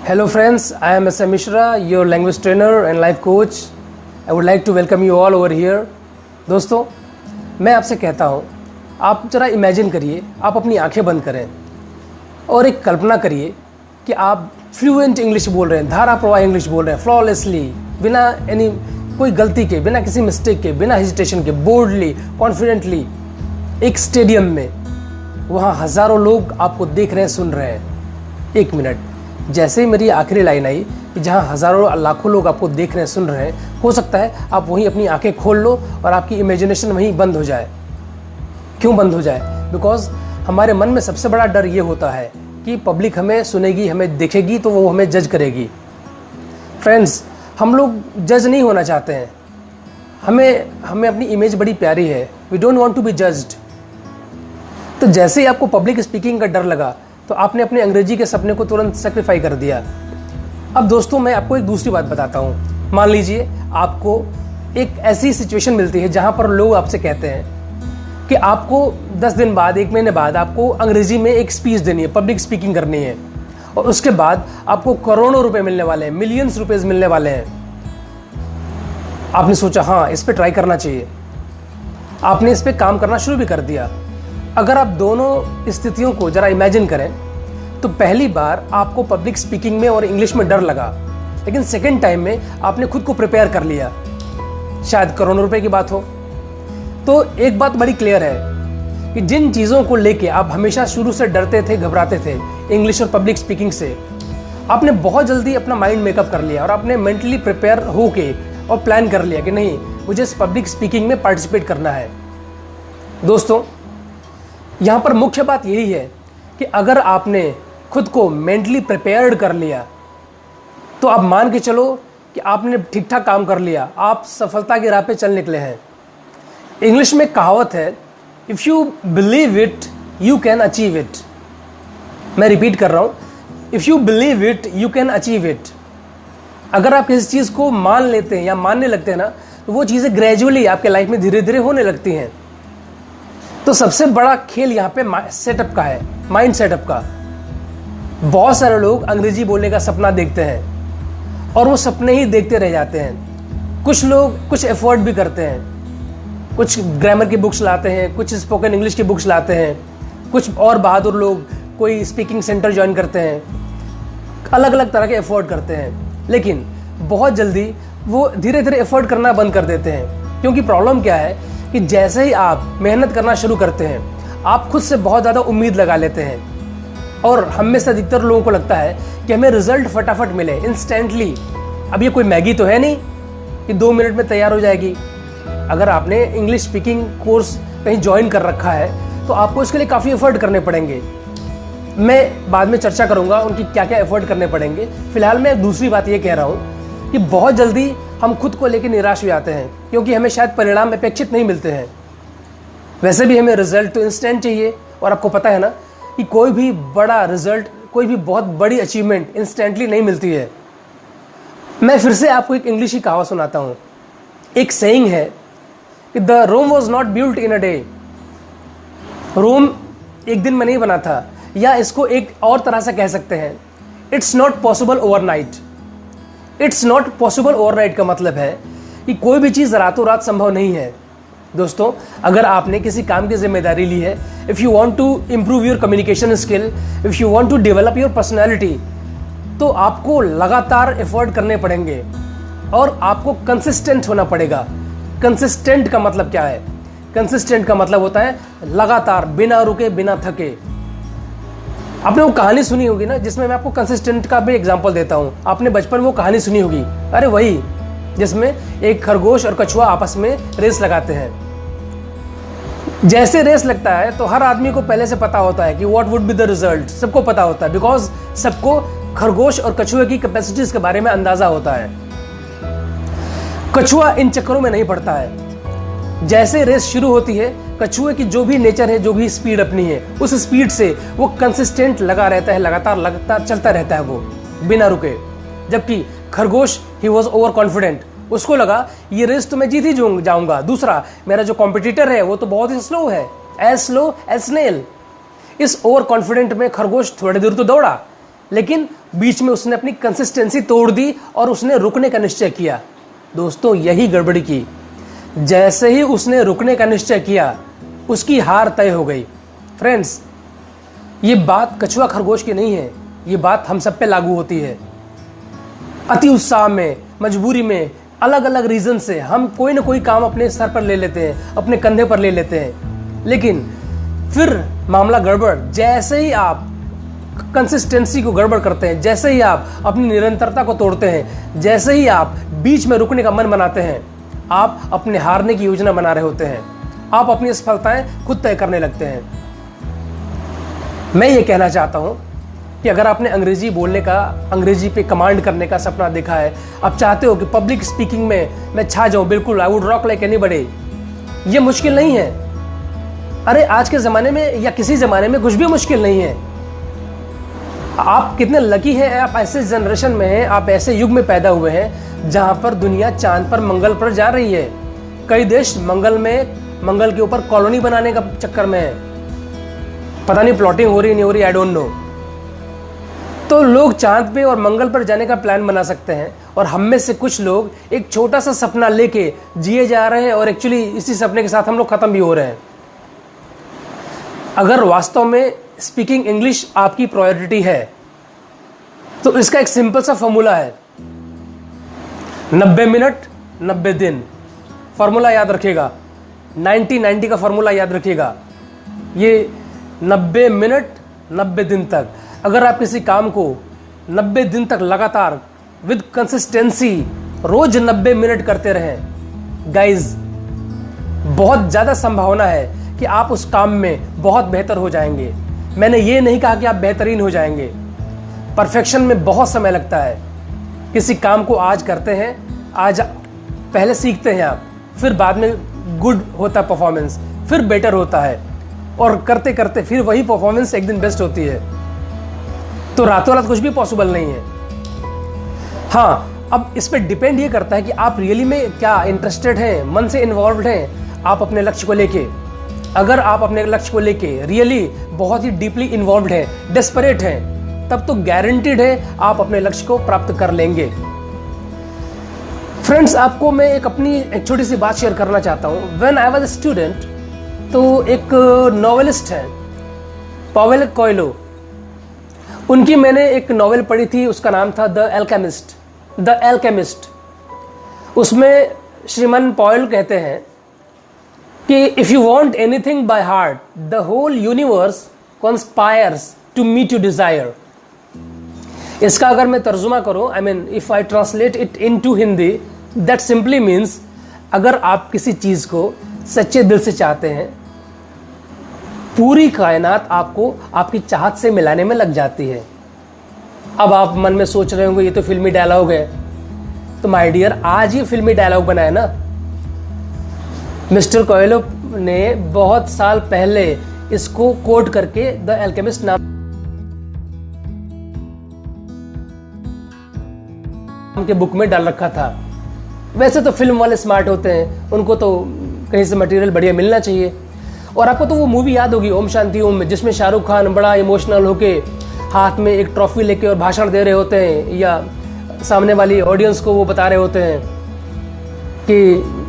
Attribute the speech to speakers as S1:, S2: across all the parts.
S1: Hello friends, I am S.M. Mishra, your language trainer and life coach. I would like to welcome you all over here. दोस्तों, मैं आपसे कहता हूँ, आप ज़रा इमेजिन करिए, आप अपनी आंखें बंद करें और एक कल्पना करिए कि आप फ्लुएंट इंग्लिश बोल रहे हैं, धारा प्रवाह इंग्लिश बोल रहे हैं, फ्लॉलेसली, बिना कोई गलती के, बिना किसी मिस्टेक के, बिना हेजिटेशन के, बोल्डली, कॉन्फिडेंटली, एक स्टेडियम में, वहाँ हज़ारों लोग आपको देख रहे हैं, सुन रहे हैं। एक मिनट, जैसे ही मेरी आखिरी लाइन आई कि जहाँ हज़ारों लाखों लोग आपको देख रहे हैं, सुन रहे हैं, हो सकता है आप वहीं अपनी आंखें खोल लो और आपकी इमेजिनेशन वहीं बंद हो जाए। क्यों बंद हो जाए? बिकॉज हमारे मन में सबसे बड़ा डर ये होता है कि पब्लिक हमें सुनेगी, हमें देखेगी तो वो हमें जज करेगी। फ्रेंड्स, हम लोग जज नहीं होना चाहते हैं। हमें अपनी इमेज बड़ी प्यारी है। We don't want to be judged. तो जैसे ही आपको पब्लिक स्पीकिंग का डर लगा तो आपने अपने अंग्रेजी के सपने को तुरंत सेक्रीफाई कर दिया। अब दोस्तों, मैं आपको एक दूसरी बात बताता हूँ। मान लीजिए आपको एक ऐसी सिचुएशन मिलती है जहाँ पर लोग आपसे कहते हैं कि आपको 10 दिन बाद, 1 महीने बाद आपको अंग्रेजी में एक स्पीच देनी है, पब्लिक स्पीकिंग करनी है, और उसके बाद आपको करोड़ों रुपए मिलने वाले हैं, मिलियंस रुपीस मिलने वाले हैं। आपने सोचा हाँ, इस पर ट्राई करना चाहिए। आपने इस पर काम करना शुरू भी कर दिया। अगर आप दोनों स्थितियों को ज़रा इमेजिन करें तो पहली बार आपको पब्लिक स्पीकिंग में और इंग्लिश में डर लगा, लेकिन सेकेंड टाइम में आपने खुद को प्रिपेयर कर लिया, शायद करोड़ों रुपए की बात हो। तो एक बात बड़ी क्लियर है कि जिन चीज़ों को लेके आप हमेशा शुरू से डरते थे, घबराते थे, इंग्लिश और पब्लिक स्पीकिंग से, आपने बहुत जल्दी अपना माइंड मेकअप कर लिया और आपने मेंटली प्रिपेयर होके और प्लान कर लिया कि नहीं, मुझे इस पब्लिक स्पीकिंग में पार्टिसिपेट करना है। दोस्तों, यहाँ पर मुख्य बात यही है कि अगर आपने खुद को मेंटली प्रिपेयर्ड कर लिया तो आप मान के चलो कि आपने ठीक ठाक काम कर लिया, आप सफलता की राह पे चल निकले हैं। इंग्लिश में कहावत है, if you believe it you can achieve it. मैं रिपीट कर रहा हूँ, if you believe it you can achieve it. अगर आप किसी चीज़ को मान लेते हैं या मानने लगते हैं ना, तो वो चीज़ें ग्रेजुअली आपके लाइफ में धीरे धीरे होने लगती हैं। तो सबसे बड़ा खेल यहाँ पे सेटअप का है, माइंड सेटअप का। बहुत सारे लोग अंग्रेजी बोलने का सपना देखते हैं और वो सपने ही देखते रह जाते हैं। कुछ लोग कुछ एफर्ट भी करते हैं, कुछ ग्रामर की बुक्स लाते हैं, कुछ स्पोकन इंग्लिश की बुक्स लाते हैं, कुछ और बहादुर लोग कोई स्पीकिंग सेंटर ज्वाइन करते हैं, अलग अलग तरह के एफर्ट करते हैं, लेकिन बहुत जल्दी वो धीरे धीरे एफर्ट करना बंद कर देते हैं। क्योंकि प्रॉब्लम क्या है कि जैसे ही आप मेहनत करना शुरू करते हैं, आप खुद से बहुत ज़्यादा उम्मीद लगा लेते हैं और हम में से अधिकतर लोगों को लगता है कि हमें रिजल्ट फटाफट मिले, इंस्टेंटली। अब ये कोई मैगी तो है नहीं कि 2 मिनट में तैयार हो जाएगी। अगर आपने इंग्लिश स्पीकिंग कोर्स कहीं ज्वाइन कर रखा है तो आपको इसके लिए काफ़ी एफर्ट करने पड़ेंगे। मैं बाद में चर्चा करूँगा उनकी क्या क्या एफर्ट करने पड़ेंगे। फिलहाल मैं दूसरी बात ये कह रहा हूँ कि बहुत जल्दी हम खुद को लेकर निराश हो जाते हैं क्योंकि हमें शायद परिणाम अपेक्षित नहीं मिलते हैं। वैसे भी हमें रिजल्ट तो इंस्टेंट चाहिए, और आपको पता है ना कि कोई भी बड़ा रिजल्ट, कोई भी बहुत बड़ी अचीवमेंट इंस्टेंटली नहीं मिलती है। मैं फिर से आपको एक इंग्लिश की कहावत सुनाता हूँ। एक सेइंग है कि the Rome was not built in a day. Rome एक दिन में नहीं बना था, या इसको एक और तरह से कह सकते हैं, it's not possible overnight. It's not possible overnight का मतलब है कि कोई भी चीज़ रातों रात संभव नहीं है। दोस्तों, अगर आपने किसी काम की जिम्मेदारी ली है, if you want to improve your communication skill, if you want to develop your personality, तो आपको लगातार एफर्ट करने पड़ेंगे और आपको कंसिस्टेंट होना पड़ेगा। कंसिस्टेंट का मतलब क्या है? कंसिस्टेंट का मतलब होता है लगातार, बिना रुके, बिना थके। आपने वो कहानी सुनी होगी ना, जिसमें मैं आपको कंसिस्टेंट का भी एग्जांपल देता हूँ। आपने बचपन में वो कहानी सुनी होगी, अरे वही, जिसमें एक खरगोश और कछुआ आपस में रेस लगाते हैं। जैसे रेस लगता है तो हर आदमी को पहले से पता होता है कि what would be the result. सबको पता होता है, बिकॉज सबको खरगोश और कछुए की कैपेसिटीज के बारे में अंदाजा होता है। कछुआ इन चक्करों में नहीं पड़ता है। जैसे रेस शुरू होती है, कछुए की जो भी नेचर है, जो भी स्पीड अपनी है, उस स्पीड से वो कंसिस्टेंट लगा रहता है, लगातार चलता रहता है वो, बिना रुके। जबकि खरगोश, ही वॉज ओवर कॉन्फिडेंट। उसको लगा ये रेस तो मैं जीत ही जाऊंगा, दूसरा मेरा जो कॉम्पिटिटर है वो तो बहुत ही स्लो है, एज स्लो एज स्नेल। इस ओवर कॉन्फिडेंट में खरगोश थोड़ी दूर तो दौड़ा, लेकिन बीच में उसने अपनी कंसिस्टेंसी तोड़ दी और उसने रुकने का निश्चय किया। दोस्तों, यही गड़बड़ी की। जैसे ही उसने रुकने का निश्चय किया, उसकी हार तय हो गई। फ्रेंड्स, ये बात कछुआ खरगोश की नहीं है, ये बात हम सब पे लागू होती है। अति उत्साह में, मजबूरी में, अलग अलग रीजन से हम कोई ना कोई काम अपने सर पर ले लेते हैं, अपने कंधे पर ले लेते हैं, लेकिन फिर मामला गड़बड़। जैसे ही आप कंसिस्टेंसी को गड़बड़ करते हैं, जैसे ही आप अपनी निरंतरता को तोड़ते हैं, जैसे ही आप बीच में रुकने का मन बनाते हैं, आप अपने हारने की योजना बना रहे होते हैं। आप अपनी सफलताएं खुद तय करने लगते हैं। मैं ये कहना चाहता हूं कि अगर आपने अंग्रेजी बोलने का, अंग्रेजी पे कमांड करने का सपना देखा है, आप चाहते हो कि पब्लिक स्पीकिंग में मैं छा जाऊं, बिल्कुल I would rock like anybody, ये मुश्किल नहीं है। अरे आज के ज़माने में या किसी ज़माने में कुछ भी मुश्किल नहीं है। आप कितने लकी हैं, आप ऐसे जनरेशन में हैं, आप ऐसे युग में पैदा हुए हैं जहां पर दुनिया चांद पर, मंगल पर जा रही है। कई देश मंगल के ऊपर कॉलोनी बनाने का चक्कर में है। पता नहीं प्लॉटिंग हो रही नहीं हो रही, आई डोंट नो। तो लोग चांद पे और मंगल पर जाने का प्लान बना सकते हैं, और हम में से कुछ लोग एक छोटा सा सपना लेके जिए जा रहे हैं, और एक्चुअली इसी सपने के साथ हम लोग खत्म भी हो रहे हैं। अगर वास्तव में स्पीकिंग इंग्लिश आपकी प्रायोरिटी है, तो इसका एक सिंपल सा फॉर्मूला है, 90 मिनट 90 दिन। फॉर्मूला याद रखिएगा, 90-90 का फॉर्मूला याद रखिएगा। ये 90 मिनट 90 दिन तक, अगर आप किसी काम को 90 दिन तक लगातार विद कंसिस्टेंसी रोज 90 मिनट करते रहें, गाइज, बहुत ज़्यादा संभावना है कि आप उस काम में बहुत बेहतर हो जाएंगे। मैंने ये नहीं कहा कि आप बेहतरीन हो जाएंगे। परफेक्शन में बहुत समय लगता है। किसी काम को आज करते हैं, आज पहले सीखते हैं आप, फिर बाद में गुड होता है परफॉर्मेंस, फिर बेटर होता है, और करते करते फिर वही परफॉर्मेंस एक दिन बेस्ट होती है। तो रातों रात कुछ भी पॉसिबल नहीं है। हाँ, अब इस पर डिपेंड ये करता है कि आप रियली में क्या इंटरेस्टेड हैं, मन से इन्वॉल्व हैं आप अपने लक्ष्य को लेके। अगर आप अपने लक्ष्य को लेके रियली बहुत ही डीपली इन्वॉल्व हैं, डेस्परेट हैं, तब तो गारंटीड है आप अपने लक्ष्य को प्राप्त कर लेंगे। फ्रेंड्स, आपको मैं एक छोटी सी बात शेयर करना चाहता हूँ। व्हेन आई वाज स्टूडेंट, तो एक नॉवेलिस्ट हैं पावेलो कोएल्हो, उनकी मैंने एक नॉवेल पढ़ी थी, उसका नाम था द एल्केमिस्ट। उसमें श्रीमान पॉयल कहते हैं कि if you want anything by heart, the whole universe conspires to meet you desire. इसका अगर मैं तर्जुमा करूं, I mean if I translate it into Hindi, that simply means अगर आप किसी चीज को सच्चे दिल से चाहते हैं, पूरी कायनात आपको आपकी चाहत से मिलाने में लग जाती है। अब आप मन में सोच रहे होंगे ये तो फिल्मी डायलॉग है, तो माय डियर, आज ही फिल्मी डायलॉग बना है ना। मिस्टर कोएल्हो ने बहुत साल पहले इसको कोट करके द एल्केमिस्ट नाम के बुक में डाल रखा था। वैसे तो फिल्म वाले स्मार्ट होते हैं, उनको तो कहीं से मटेरियल बढ़िया मिलना चाहिए। और आपको तो वो मूवी याद होगी, ओम शांति ओम, में जिसमें शाहरुख खान बड़ा इमोशनल होके हाथ में एक ट्रॉफी लेके और भाषण दे रहे होते हैं, या सामने वाली ऑडियंस को वो बता रहे होते हैं कि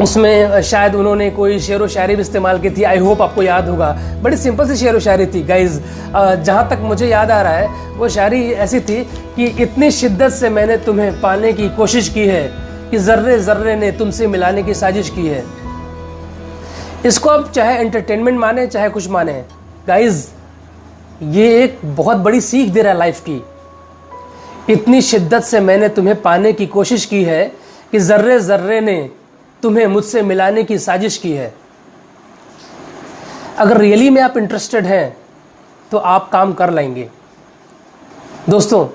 S1: उसमें शायद उन्होंने कोई शेर व शायरी भी इस्तेमाल की थी। आई होप आपको याद होगा। बड़ी सिंपल सी शेर व शायरी थी गाइज। जहाँ तक मुझे याद आ रहा है, वो शायरी ऐसी थी कि इतनी शिद्दत से मैंने तुम्हें पाने की कोशिश की है कि जर्रे जर्रे ने तुमसे मिलाने की साजिश की है। इसको आप चाहे एंटरटेनमेंट माने चाहे कुछ माने, गाइज, ये एक बहुत बड़ी सीख दे रहा है लाइफ की। इतनी शिद्दत से मैंने तुम्हें पाने की कोशिश की है कि जर्रे जर्रे ने तुम्हें मुझसे मिलाने की साजिश की है। अगर रियली में आप इंटरेस्टेड हैं तो आप काम कर लेंगे। दोस्तों,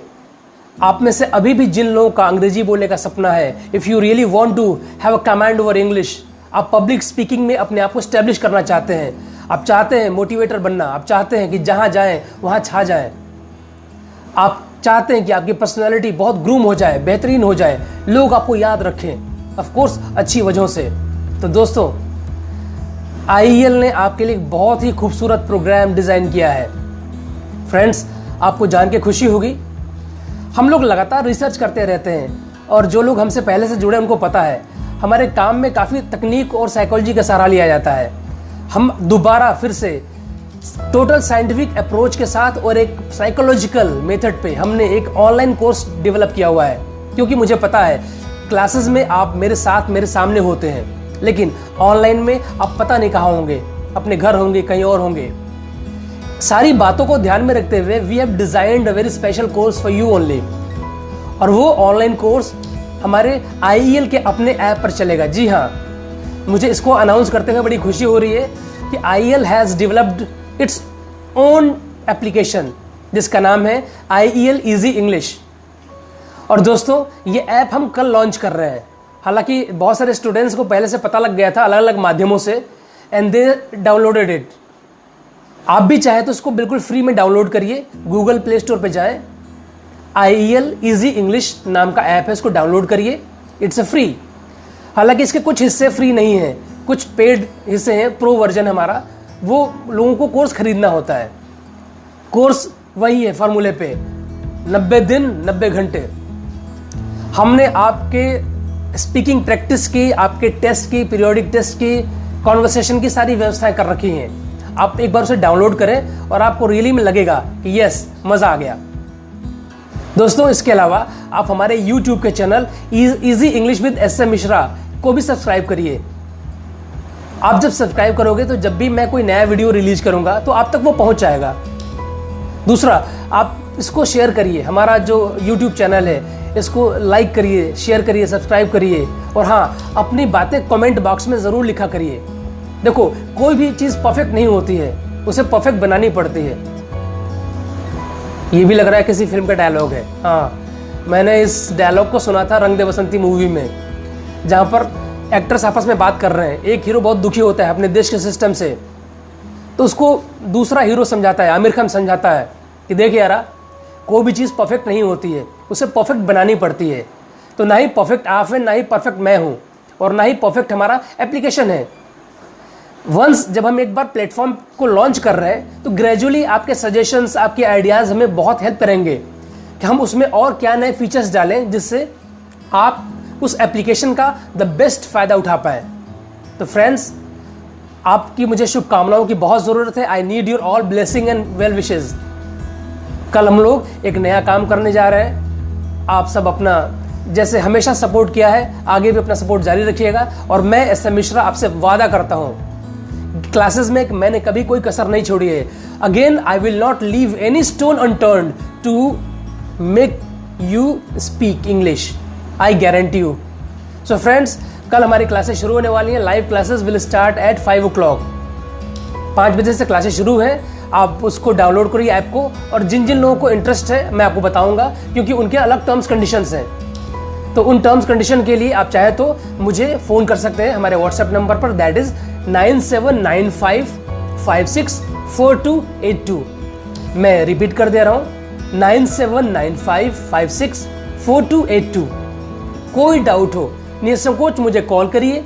S1: आप में से अभी भी जिन लोगों का अंग्रेजी बोलने का सपना है, if you really want to have a command over English, आप पब्लिक स्पीकिंग में अपने आप को स्टैब्लिश करना चाहते हैं, आप चाहते हैं मोटिवेटर बनना, आप चाहते हैं कि जहाँ जाएं वहाँ छा जाएं, आप चाहते हैं कि आपकी पर्सनैलिटी बहुत ग्रूम हो जाए, बेहतरीन हो जाए, लोग आपको याद रखें, ऑफ कोर्स अच्छी वजहों से, तो दोस्तों, IEL ने आपके लिए बहुत ही खूबसूरत प्रोग्राम डिज़ाइन किया है। फ्रेंड्स, आपको जान के खुशी होगी। हम लोग लगातार रिसर्च करते रहते हैं और जो लोग हमसे पहले से जुड़े उनको पता है हमारे काम में काफ़ी तकनीक और साइकोलॉजी का सहारा लिया जाता है। हम दोबारा फिर से टोटल साइंटिफिक अप्रोच के साथ और एक साइकोलॉजिकल मेथड पे हमने एक ऑनलाइन कोर्स डेवलप किया हुआ है, क्योंकि मुझे पता है क्लासेस में आप मेरे साथ मेरे सामने होते हैं, लेकिन ऑनलाइन में आप पता नहीं कहाँ होंगे, अपने घर होंगे, कहीं और होंगे। सारी बातों को ध्यान में रखते हुए we have designed a very special course for you only, और वो ऑनलाइन कोर्स हमारे IEL के अपने ऐप पर चलेगा। जी हाँ, मुझे इसको अनाउंस करते हुए बड़ी खुशी हो रही है कि IEL has developed its own application जिसका नाम है IEL ईजी इंग्लिश। और दोस्तों ये ऐप हम कल लॉन्च कर रहे हैं। हालांकि बहुत सारे स्टूडेंट्स को पहले से पता लग गया था अलग अलग माध्यमों से, एंड दे डाउनलोडेड इट। आप भी चाहे तो इसको बिल्कुल फ्री में डाउनलोड करिए, गूगल प्ले स्टोर पे जाएं, IEL ईजी इंग्लिश नाम का ऐप है, इसको डाउनलोड करिए, इट्स अ फ्री। हालांकि इसके कुछ हिस्से फ्री नहीं हैं, कुछ पेड हिस्से हैं, प्रो वर्जन हमारा, वो लोगों को कोर्स खरीदना होता है। कोर्स वही है फॉर्मूले पे 90 दिन 90 घंटे। हमने आपके स्पीकिंग प्रैक्टिस की, आपके टेस्ट की, पीरियोडिक टेस्ट की, कॉन्वर्सेशन की सारी व्यवस्थाएं कर रखी हैं। आप एक बार उसे डाउनलोड करें और आपको रियली में लगेगा कि यस, मज़ा आ गया। दोस्तों इसके अलावा आप हमारे YouTube के channel easy English with SM Mishra को भी सब्सक्राइब करिए। आप जब सब्सक्राइब करोगे तो जब भी मैं कोई नया वीडियो रिलीज करूंगा तो आप तक वो पहुंच जाएगा। दूसरा, आप इसको शेयर करिए, हमारा जो YouTube चैनल है इसको लाइक करिए, शेयर करिए, सब्सक्राइब करिए, और हाँ, अपनी बातें कमेंट बॉक्स में ज़रूर लिखा करिए। देखो, कोई भी चीज़ परफेक्ट नहीं होती है, उसे परफेक्ट बनानी पड़ती है। ये भी लग रहा है किसी फिल्म का डायलॉग है। हाँ, मैंने इस डायलॉग को सुना था रंग दे बसंती मूवी में, जहाँ पर एक्टर्स आपस में बात कर रहे हैं। एक हीरो बहुत दुखी होता है अपने देश के सिस्टम से, तो उसको दूसरा हीरो समझाता है, आमिर खान समझाता है कि देख यारा, कोई भी चीज़ परफेक्ट नहीं होती है, उसे परफेक्ट बनानी पड़ती है। तो ना ही परफेक्ट आप है, ना ही परफेक्ट मैं हूँ, और ना ही परफेक्ट हमारा एप्लीकेशन है। वंस जब हम एक बार प्लेटफॉर्म को लॉन्च कर रहे हैं तो ग्रेजुअली आपके सजेशंस, आपके आइडियाज़ हमें बहुत हेल्प करेंगे कि हम उसमें और क्या नए फीचर्स डालें जिससे आप उस एप्लीकेशन का द बेस्ट फ़ायदा उठा पाएँ। तो फ्रेंड्स, आपकी मुझे शुभकामनाओं की बहुत ज़रूरत है। I need your all blessing and well wishes. कल हम लोग एक नया काम करने जा रहे हैं। आप सब अपना जैसे हमेशा सपोर्ट किया है, आगे भी अपना सपोर्ट जारी रखिएगा। और मैं SM मिश्रा आपसे वादा करता हूँ, क्लासेस में मैंने कभी कोई कसर नहीं छोड़ी है। Again, I will not leave any stone unturned to make you speak English, I guarantee you. So friends, कल हमारी क्लासेस शुरू होने वाली हैं। Live classes will start at 5 o'clock। 5 बजे से क्लासेस शुरू है। आप उसको डाउनलोड करिए ऐप को, और जिन जिन लोगों को इंटरेस्ट है मैं आपको बताऊंगा, क्योंकि उनके अलग टर्म्स कंडीशंस हैं। तो उन टर्म्स कंडीशन के लिए आप चाहे तो मुझे फ़ोन कर सकते हैं हमारे व्हाट्सएप नंबर पर, दैट इज़ 9795564282। मैं रिपीट कर दे रहा हूँ, 9795564282। कोई डाउट हो निसंकोच मुझे कॉल करिए,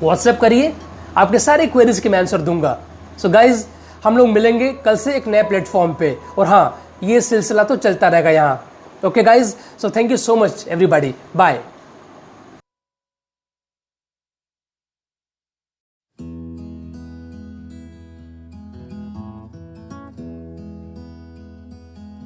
S1: व्हाट्सएप करिए, आपके सारे क्वेरीज के मैं आंसर दूंगा। सो गाइज, हम लोग मिलेंगे कल से एक नए प्लेटफॉर्म पे, और हाँ, ये सिलसिला तो चलता रहेगा यहाँ। Okay guys, so thank you so much everybody, bye.